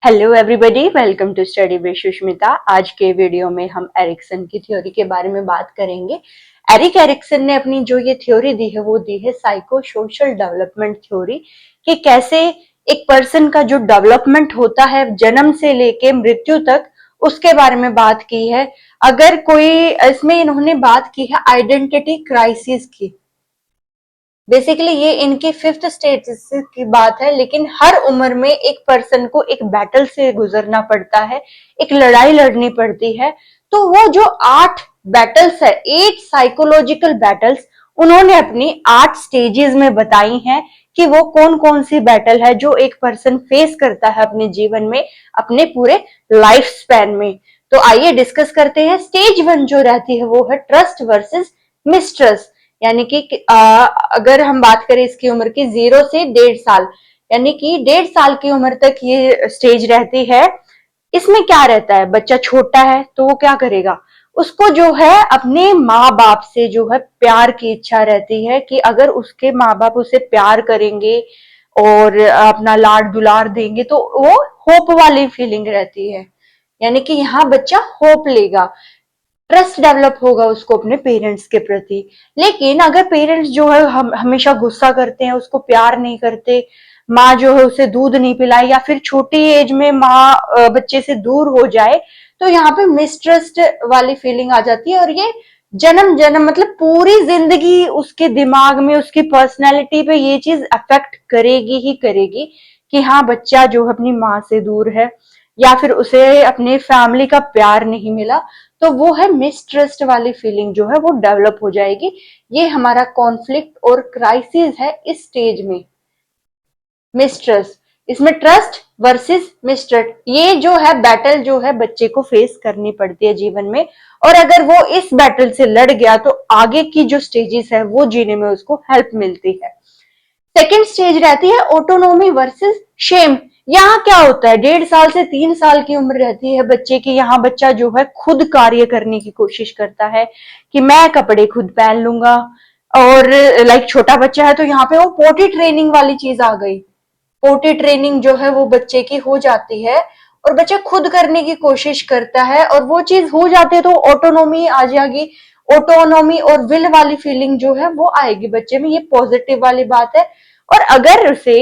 Hello everybody, welcome to study with Sushmita. आज के video में हम एरिक्सन की थ्योरी के बारे में बात करेंगे। एरिक एरिक्सन ने अपनी जो ये थ्योरी दी है वो दी है साइको सोशल डेवलपमेंट थ्योरी, कि कैसे एक पर्सन का जो डेवलपमेंट होता है जन्म से लेके मृत्यु तक, उसके बारे में बात की है। अगर कोई इसमें इन्होंने बात की है आइडेंटिटी क्राइसिस की। बेसिकली ये इनकी फिफ्थ स्टेज की बात है, लेकिन हर उम्र में एक पर्सन को एक बैटल से गुजरना पड़ता है, एक लड़ाई लड़नी पड़ती है। तो वो जो 8 बैटल्स है, 8 साइकोलॉजिकल बैटल्स, उन्होंने अपनी 8 स्टेजेस में बताई हैं कि वो कौन कौन सी बैटल है जो एक पर्सन फेस करता है अपने जीवन में, अपने पूरे लाइफ स्पैन में। तो आइए डिस्कस करते हैं। स्टेज 1 जो रहती है वो है ट्रस्ट वर्सेस मिसट्रस्ट, यानी कि अगर हम बात करें इसकी उम्र की 0 से 1.5 साल, यानी कि 1.5 साल की उम्र तक ये स्टेज रहती है। इसमें क्या रहता है, बच्चा छोटा है तो वो क्या करेगा, उसको जो है अपने माँ बाप से जो है प्यार की इच्छा रहती है कि अगर उसके माँ बाप उसे प्यार करेंगे और अपना लाड दुलार देंगे तो वो होप वाली फीलिंग रहती है, यानी कि यहाँ बच्चा होप लेगा, ट्रस्ट डेवलप होगा उसको अपने पेरेंट्स के प्रति। लेकिन अगर पेरेंट्स जो है हमेशा गुस्सा करते हैं, उसको प्यार नहीं करते, माँ जो है उसे दूध नहीं पिलाए, या फिर छोटी एज में माँ बच्चे से दूर हो जाए, तो यहाँ पे मिसट्रस्ट वाली फीलिंग आ जाती है। और ये जन्म जन्म मतलब पूरी जिंदगी उसके दिमाग में, उसकी पर्सनैलिटी पे ये चीज अफेक्ट करेगी ही करेगी कि हाँ बच्चा जो है अपनी माँ से दूर है, या फिर उसे अपने फैमिली का प्यार नहीं मिला। तो वो है मिसट्रस्ट वाली फीलिंग जो है वो डेवलप हो जाएगी। ये हमारा कॉन्फ्लिक्ट और क्राइसिस है इस स्टेज में। मिसट्रस्ट, इसमें ट्रस्ट वर्सेस मिसट्रस्ट, ये जो है बैटल जो है बच्चे को फेस करनी पड़ती है जीवन में। और अगर वो इस बैटल से लड़ गया तो आगे की जो स्टेजेस है वो जीने में उसको हेल्प मिलती है। सेकेंड स्टेज रहती है ऑटोनॉमी वर्सेस शेम। यहाँ क्या होता है, 1.5 साल से 3 साल की उम्र रहती है बच्चे की। यहाँ बच्चा जो है खुद कार्य करने की कोशिश करता है कि मैं कपड़े खुद पहन लूंगा। और लाइक छोटा बच्चा है तो यहाँ पे वो पोटी ट्रेनिंग वाली चीज आ गई। पोटी ट्रेनिंग जो है वो बच्चे की हो जाती है और बच्चा खुद करने की कोशिश करता है, और वो चीज हो जाती है तो ऑटोनॉमी आ जाएगी। ऑटोनॉमी और विल वाली फीलिंग जो है वो आएगी बच्चे में, ये पॉजिटिव वाली बात है। और अगर उसे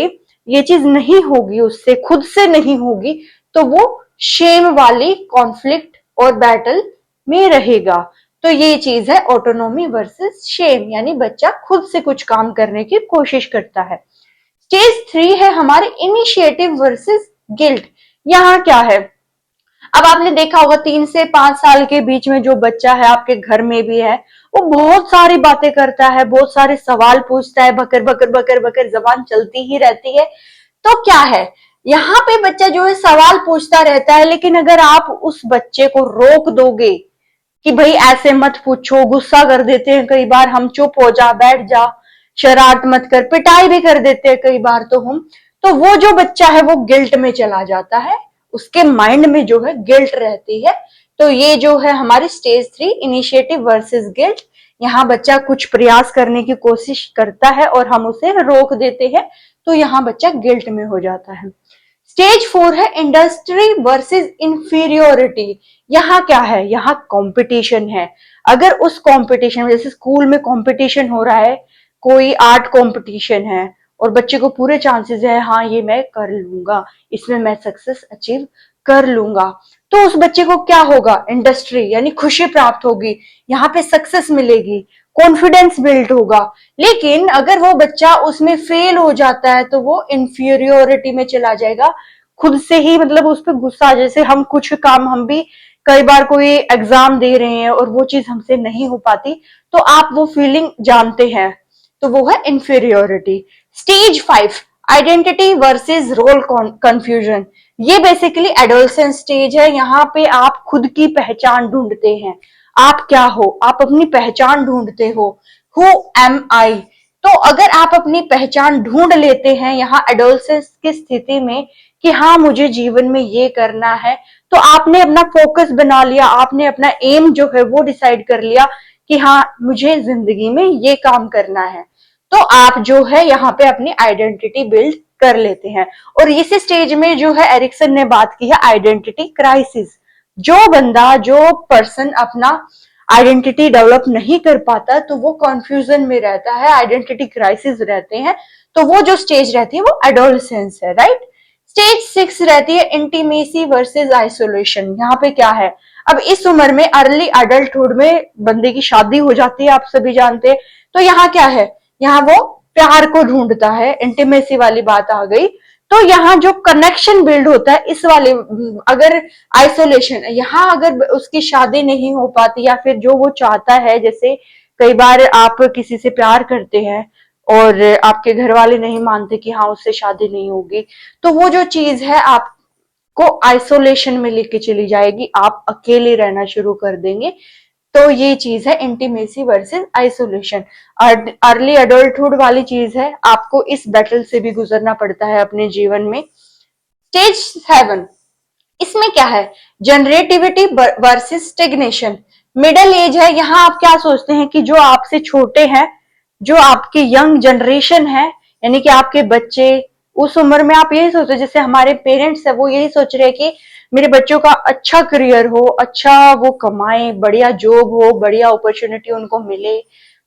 ये चीज नहीं होगी, उससे खुद से नहीं होगी, तो वो शेम वाली कॉन्फ्लिक्ट और बैटल में रहेगा। तो ये चीज है ऑटोनॉमी वर्सेस शेम, यानी बच्चा खुद से कुछ काम करने की कोशिश करता है। स्टेज 3 है हमारे इनिशिएटिव वर्सेस गिल्ट। यहाँ क्या है, अब आपने देखा होगा 3 से 5 साल के बीच में जो बच्चा है, आपके घर में भी है, वो बहुत सारी बातें करता है, बहुत सारे सवाल पूछता है, बकर बकर बकर बकर जबान चलती ही रहती है। तो क्या है, यहाँ पे बच्चा जो है सवाल पूछता रहता है, लेकिन अगर आप उस बच्चे को रोक दोगे कि भाई ऐसे मत पूछो, गुस्सा कर देते हैं कई बार हम, चुप हो जा, बैठ जा, शरारत मत कर, पिटाई भी कर देते हैं कई बार तो हम, तो वो जो बच्चा है वो गिल्ट में चला जाता है, उसके माइंड में जो है गिल्ट रहती है। तो ये जो है हमारी स्टेज 3 इनिशिएटिव वर्सेस गिल्ट। यहाँ बच्चा कुछ प्रयास करने की कोशिश करता है और हम उसे रोक देते हैं, तो यहाँ बच्चा गिल्ट में हो जाता है। स्टेज 4 है इंडस्ट्री वर्सेस इंफीरियोरिटी। यहाँ क्या है, यहाँ कंपटीशन है। अगर उस कंपटीशन में, जैसे स्कूल में कंपटीशन हो रहा है, कोई आर्ट कंपटीशन है और बच्चे को पूरे चांसेस है हाँ ये मैं कर लूंगा, इसमें मैं सक्सेस अचीव कर लूंगा, तो उस बच्चे को क्या होगा, इंडस्ट्री यानी खुशी प्राप्त होगी, यहाँ पे सक्सेस मिलेगी, कॉन्फिडेंस बिल्ड होगा। लेकिन अगर वो बच्चा उसमें फेल हो जाता है तो वो इंफीरियोरिटी में चला जाएगा, खुद से ही मतलब उस पर गुस्सा। जैसे हम कुछ काम, हम भी कई बार कोई एग्जाम दे रहे हैं और वो चीज हमसे नहीं हो पाती, तो आप वो फीलिंग जानते हैं, तो वो है inferiority. Stage 5 identity versus role confusion. ये बेसिकली एडोलसेंस स्टेज है। यहाँ पे आप खुद की पहचान ढूंढते हैं, आप क्या हो, आप अपनी पहचान ढूंढते हो, हु एम आई। तो अगर आप अपनी पहचान ढूंढ लेते हैं यहाँ एडोलसेंस की स्थिति में कि हाँ मुझे जीवन में ये करना है, तो आपने अपना फोकस बना लिया, आपने अपना एम जो है वो डिसाइड कर लिया कि हाँ मुझे जिंदगी में ये काम करना है, तो आप जो है यहाँ पे अपनी आइडेंटिटी बिल्ड कर लेते हैं। और इस स्टेज में जो है एरिक्सन ने बात की है आइडेंटिटी क्राइसिस। जो पर्सन अपना आइडेंटिटी डेवलप नहीं कर पाता तो वो कंफ्यूजन में रहता है, आइडेंटिटी क्राइसिस रहते हैं। तो वो जो स्टेज रहती है वो एडोलसेंस है, राइट। स्टेज 6 रहती है इंटीमेसी वर्सेस आइसोलेशन। यहाँ पे क्या है, अब इस उम्र में अर्ली अडल्टहुड में बंदे की शादी हो जाती है, आप सभी जानते हैं। तो यहाँ क्या है, यहाँ वो प्यार को ढूंढता है, इंटीमेसी वाली बात आ गई। तो यहाँ जो कनेक्शन बिल्ड होता है इस वाले, अगर आइसोलेशन, यहाँ अगर उसकी शादी नहीं हो पाती या फिर जो वो चाहता है, जैसे कई बार आप किसी से प्यार करते हैं और आपके घर वाले नहीं मानते कि हाँ उससे शादी नहीं होगी, तो वो जो चीज है आपको आइसोलेशन में लेके चली जाएगी, आप अकेले रहना शुरू कर देंगे। तो ये चीज है intimacy versus isolation. Early adulthood वाली चीज है, आपको इस बैटल से भी गुजरना पड़ता है अपने जीवन में। स्टेज 7, इसमें क्या है, generativity versus stagnation. Middle age है, यहाँ आप क्या सोचते हैं कि जो आपसे छोटे हैं, जो आपकी यंग जनरेशन है, यानी कि आपके बच्चे, उस उम्र में आप यही सोचते, जैसे हमारे पेरेंट्स है वो यही सोच रहे हैं कि मेरे बच्चों का अच्छा करियर हो, अच्छा वो कमाए, बढ़िया जॉब हो, बढ़िया अपॉर्चुनिटी उनको मिले।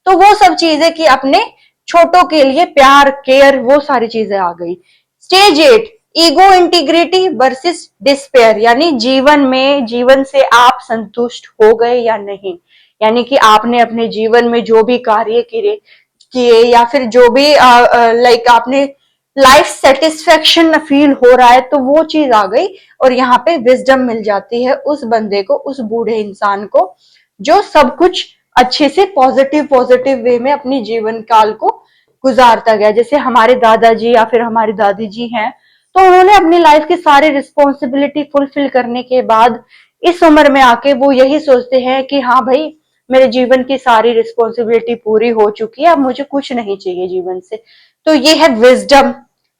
तो वो सब चीजें कि अपने छोटों के लिए प्यार, केयर, वो सारी चीजें आ गई। Stage 8, ego integrity versus despair, यानी जीवन से आप संतुष्ट हो गए या नहीं, यानी कि आपने अपने जीवन में जो भी कार्य किए या फिर जो भी लाइक आपने लाइफ सेटिस्फेक्शन फील हो रहा है, तो वो चीज आ गई। और यहाँ पे विजडम मिल जाती है उस बंदे को, उस बूढ़े इंसान को जो सब कुछ अच्छे से पॉजिटिव पॉजिटिव वे में अपनी जीवन काल को गुजारता गया। जैसे हमारे दादाजी या फिर हमारी दादी जी हैं, तो उन्होंने अपनी लाइफ की सारी रिस्पॉन्सिबिलिटी फुलफिल करने के बाद इस उम्र में आके वो यही सोचते हैं कि हाँ भाई, मेरे जीवन की सारी रिस्पॉन्सिबिलिटी पूरी हो चुकी है, अब मुझे कुछ नहीं चाहिए जीवन से। तो ये है विजडम,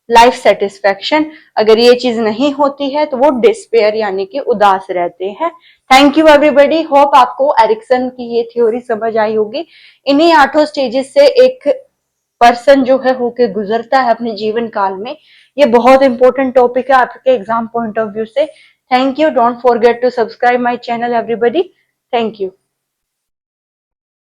लाइफ सेटिस्फेक्शन। अगर ये चीज नहीं होती है तो वो डिस्पेयर यानी कि उदास रहते हैं। थैंक यू एवरीबॉडी, होप आपको एरिक्सन की ये थ्योरी समझ आई होगी। इन्हीं 8 स्टेजेस से एक पर्सन जो है होके गुजरता है अपने जीवन काल में। ये बहुत इंपॉर्टेंट टॉपिक है आपके एग्जाम पॉइंट ऑफ व्यू से। Thank you, don't forget to subscribe my channel everybody. Thank you.